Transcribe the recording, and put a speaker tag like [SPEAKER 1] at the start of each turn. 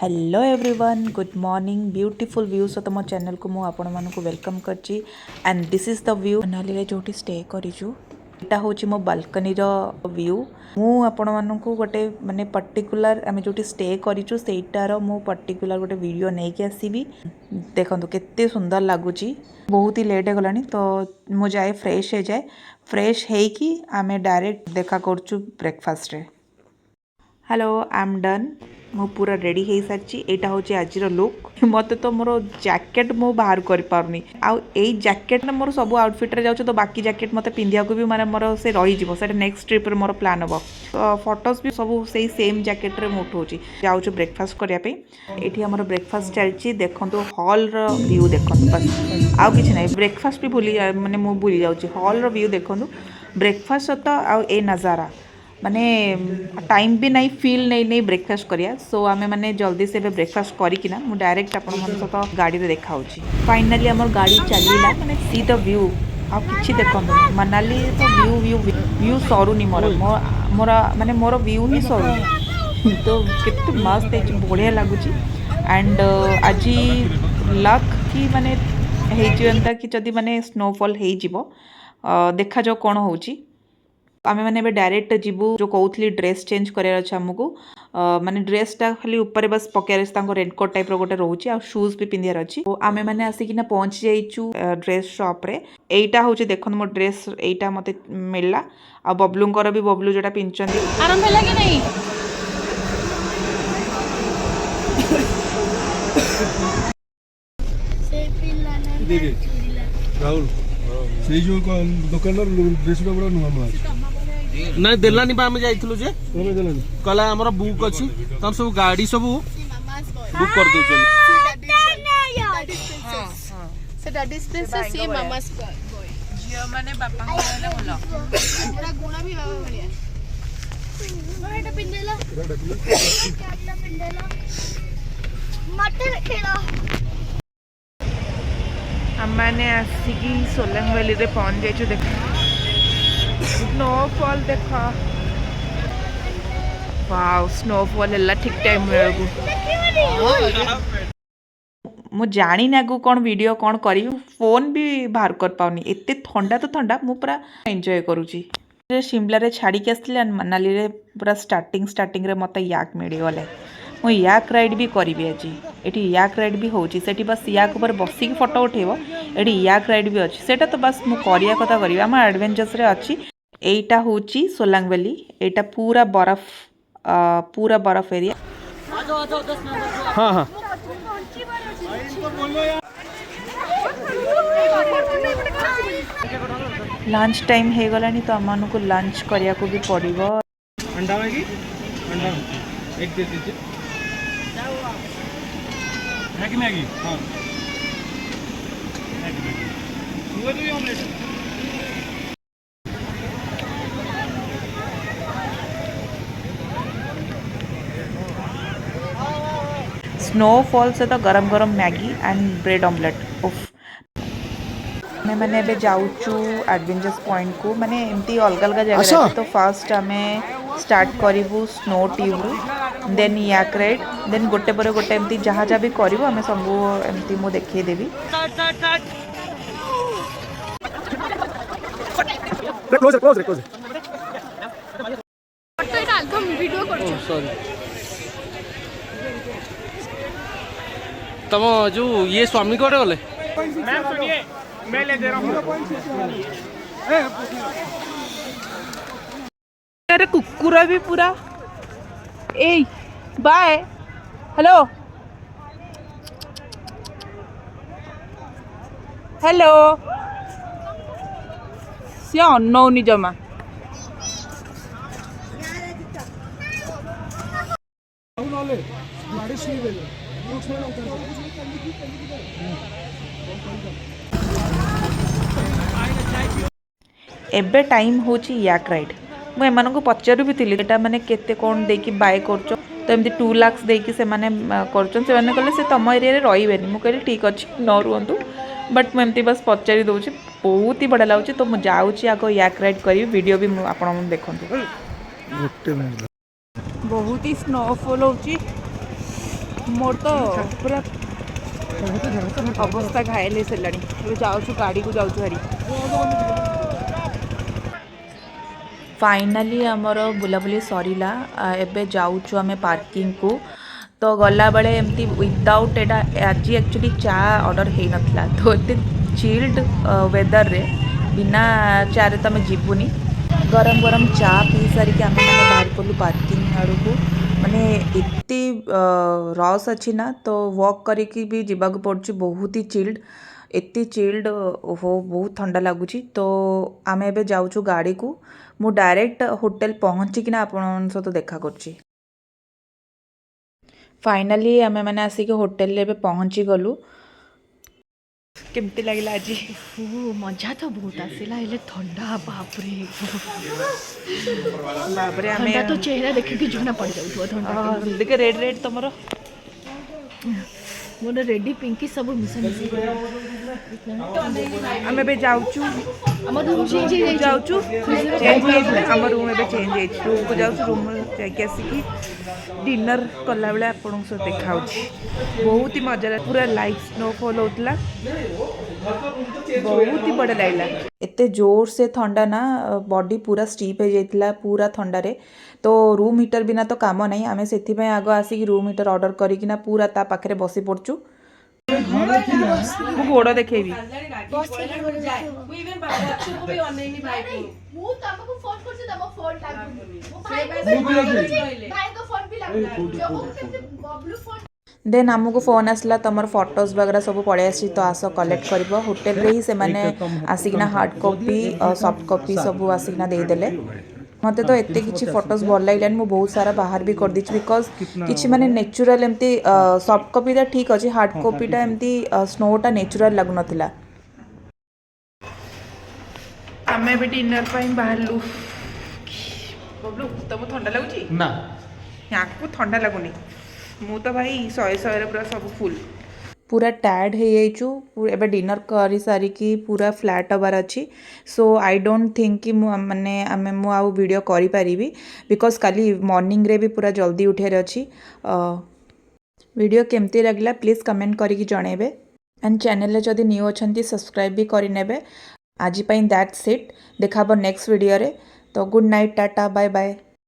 [SPEAKER 1] Hello everyone good morning beautiful view सहित मो channel को मु आपण मानक वेलकम करची and this is the view Manali रे जोटी स्टे करिछु एटा होची मो बालकनी रो व्यू मु आपण मानक गोटे माने पर्टिकुलर आमे जोटी स्टे करिछु सेटार मु पर्टिकुलर गोटे वीडियो नै के आसीबी देखंतु केते सुंदर लागुची बहुत ही लेट गलानी तो मु जाए फ्रेश है कि आमे डायरेक्ट देखा करछु ब्रेकफास्ट रे हेलो आई एम डन मु पूरा रेडी हो सारी यहाँ हूँ आज लुक मत तो मोर जैकेट मु बाहर कर पारनी आउ एई जैकेट मोर सब आउटफिट रे जाउछ तो बाकी जैकेट मत पिंधिया को भी माने मोर से रही जीवो सेटा नेक्स्ट ट्रिप रे मोर प्लान हबो फोटोज भी सब से सेम जैकेट रे मु उठाउची जाउछ ब्रेकफास्ट करिया पे एठी हमर ब्रेकफास्ट चलची देखंतु हॉल रो व्यू देखंतु बस आउ किछ नै ब्रेकफास्ट भी भूली माने मु भूली जाउची हॉल रो व्यू देखंतु ब्रेकफास्ट तो आउ ए नजारा माने टाइम भी नहीं फील नहीं ब्रेकफास्ट करिया सो आमे माने जल्दी से ब्रेकफास्ट करिकिना मु डायरेक्ट आपण मन सहित गाड़ी रे देखाउची फाइनली हमर गाड़ी चलीला माने सी द व्यू आ किछि देखंतु मनाली तो व्यू व्यू व्यू सरुनी मोर माने मोर व्यू ही सरुनी तो केते मस्त है बढ़िया लागुची एंड आज लक कि माने हे जीवंता कि जदी माने स्नोफॉल हे जीवो देखा जो कोन होउची आमे मैंने डायरेक्ट जीवु जो कहूली ड्रेस चेंज करार अच्छे आमको माने ड्रेसटा खाली ऊपर बस पकेर रेनकोट टाइप रोटे रोचे आ शूज भी पिंधार अच्छी आमे मैंने आसिकिना पहुँची जाइचु ड्रेस शॉप रे एटा हूँ देखो मो ड्रेस एटा मते मिलला आ बबलूंकर भी बबलू जोटा पिंचंदी
[SPEAKER 2] आराम भेला कि नहीं
[SPEAKER 3] राहुल से जो दुकान ड्रेस गुड़ा नुआ नुआ
[SPEAKER 4] ना देलानी बा हम जाइथलु जे
[SPEAKER 3] तमे देलानी
[SPEAKER 4] कला हमर बुक अछि तम सब गाड़ी सब बुक कर दउ छन
[SPEAKER 2] से डैडीज प्रिंसेस ये मामास बॉय जियो माने बापा माने बोलो पूरा गुणा भी बाबा बढ़िया एटा पिंडेला कैटला पिंडेला मटर खेला
[SPEAKER 1] हमने आसिकी सोलंग वैली रे पहुंच जाइछु देख स्नोफॉल देखा वाओ स्नोफॉल हल्ला ठीक टाइम बेलू मु जानी ना गु कौन वीडियो कौन करी फोन भी बाहर कर पाउनी एते ठंडा तो ठंडा मु पूरा एंजॉय करूची शिमला रे छाड़ी के आसले मनाली रे पूरा स्टार्टिंग रे मते याक मिली गले मु याक राइड भी करी आज एटी याक राइड भी होची सेठी बस याक ऊपर बसी की फोटो उठेबो एटी याक राइड भी अछि सेटा तो बस मु करिया कथा करी हम एडवेंचर्स रे अछि एटा होची सोलांग वैली एटा पूरा बर्फ एरिया
[SPEAKER 4] हां हां
[SPEAKER 1] लंच टाइम हे गलानी तो हमन को लंच करिया को भी पड़िबो
[SPEAKER 4] अंडा मैगी अंडा एक दे दीजिए मैगी मैगी हां मैगी मैगी वो भी ऑमलेट
[SPEAKER 1] स्नोफॉल से तो गरम गरम मैगी एंड ब्रेड ऑमलेट उफ मैंने एबे जाउचू एडवेंचर्स पॉइंट को माने एमती अलग अलग जगह तो फर्स्ट हमें स्टार्ट करिवु स्नो ट्यूब देन याक राइड देन गोटे पर गोटे एमती जहाँ जहाँ भी करिवु हमें सब एमती मु देखै देबी
[SPEAKER 3] क्लोज
[SPEAKER 2] फोटो डाल तुम वीडियो कर
[SPEAKER 4] सॉरी तम जो ये स्वामी कोटे गले
[SPEAKER 5] मैम सुनिए मैं ले दे रहा हूँ
[SPEAKER 1] अरे कुकुर भी पूरा ए बाय हेलो हेलो सी अनौनी जमा एबे टाइम होची याक राइड मु एमान को पचारू भी थिली एटा माने केते कोन देकी बाय करचो तो एमती 2 लाख देकी से माने करचन से माने कहले से तम एरिया रे रहिबेनी मु कहले ठीक अछि न रुहंतु बट मैं एमती बस पचारी दउची बहुत ही बड़ा लागुची तो मु जाउची आगो याक राइड करी वीडियो भी आपण मन देखंतु बहुत ही स्नोफॉल होची मोर तो पूरा अवस्था घायल हो सारे जाऊँ गाड़ी को जाऊँ हारी फाइनाली आमर बुलाबुली सरीला एबे जाऊँ आम पार्किंग को तो गला बेले एमती विदाउट एटा आज एक्चुअली चा ऑर्डर हो नाला तो ये चिल्ड वेदर रे बिना चा रे तुम जीवनी गरम गरम चा पी सारिक आम मैंने बाहर पड़ू पार्किंग आड़ को माने इतनी रस अच्छी ना तो वॉक करके भी जीवाक पड़ुछि बहुत ही चिल्ड एति चिल्ड हो बहुत ठंडा लगुच तो आम एबे जाऊँ गाड़ी को मु डायरेक्ट होटल पहुँचिकिना आपण सहित देखा करछि फाइनाली आम मैंने आसिक होटेल एबे पहुँची गलु केमती लगिला आज
[SPEAKER 2] मजा तो बहुत आसला हेले ठंडा बापरे
[SPEAKER 1] बाबरे आम
[SPEAKER 2] ठंडा तो चेहरा देखिए जଣା पड़ जाऊ ठंडा
[SPEAKER 1] देखे रेड रेड तुम
[SPEAKER 2] मोर रेडी पिंकी सब मिसा मिसी
[SPEAKER 1] आम एबे जाऊँ
[SPEAKER 2] हमर रूम चेंज हो
[SPEAKER 1] जाऊँ चेंज आम रूम एबे चेंज हो रूम को जाऊँ रूम जाके आसिकी डिनर कला बेले आपन सहित देखा बहुत ही मजा पूरा लाइव स्नोफॉल होता बहुत ही बढ़िया लगला एते जोर से ठंडा ना बॉडी पूरा स्टीप हो जाइतिला पूरा ठंडा रे तो रूम हीटर बिना तो काम नहीं आम से आग आसिक रूम हीटर ऑर्डर करिकिना पूरा ता पाखरे बसी पड़चु मु गोड़ देखेबी देन आमको फोन आसला तुम फोटोज वगैरह सब पड़े आसी तो आस कलेक्ट कर होटेल रे ही से माने आसिकना हार्ड कॉपी सॉफ्ट कॉपी सब आसिकना देदेले मत तो एत कि फोटोज भल लगे मुझे बहुत सारा बाहर भी कर दी बिकज किसी माने नेचुरल एमती सॉफ्ट कॉपीटा ठीक अच्छे हार्ड कॉपीटा एमती स्नोटा नेचुरल लगुन आम भी डिनर बाहर लु बबलू तुमको ठंडा लगुच
[SPEAKER 4] ना
[SPEAKER 1] यहाँ को ठंडा लगुनि मु तो भाई शहे शहे पूरा सब फुल पूरा टायर्ड हो जाइचु एबे डिनर करी सारिकी पूरा फ्लैट हबार अच्छी सो आई डोंट थिंक कि माने आमे मु आउ वीडियो करि परिबी बिकॉज काली मॉर्निंग रे भी पूरा जल्दी उठेर अच्छी वीडियो केमती लगला प्लीज कमेंट करिकी जणेबे एंड चैनल जदि न्यू अछंती सब्सक्राइब भी करिनेबे आज पई दैट्स इट देखाबो नेक्स्ट वीडियो रे तो good night tata bye bye.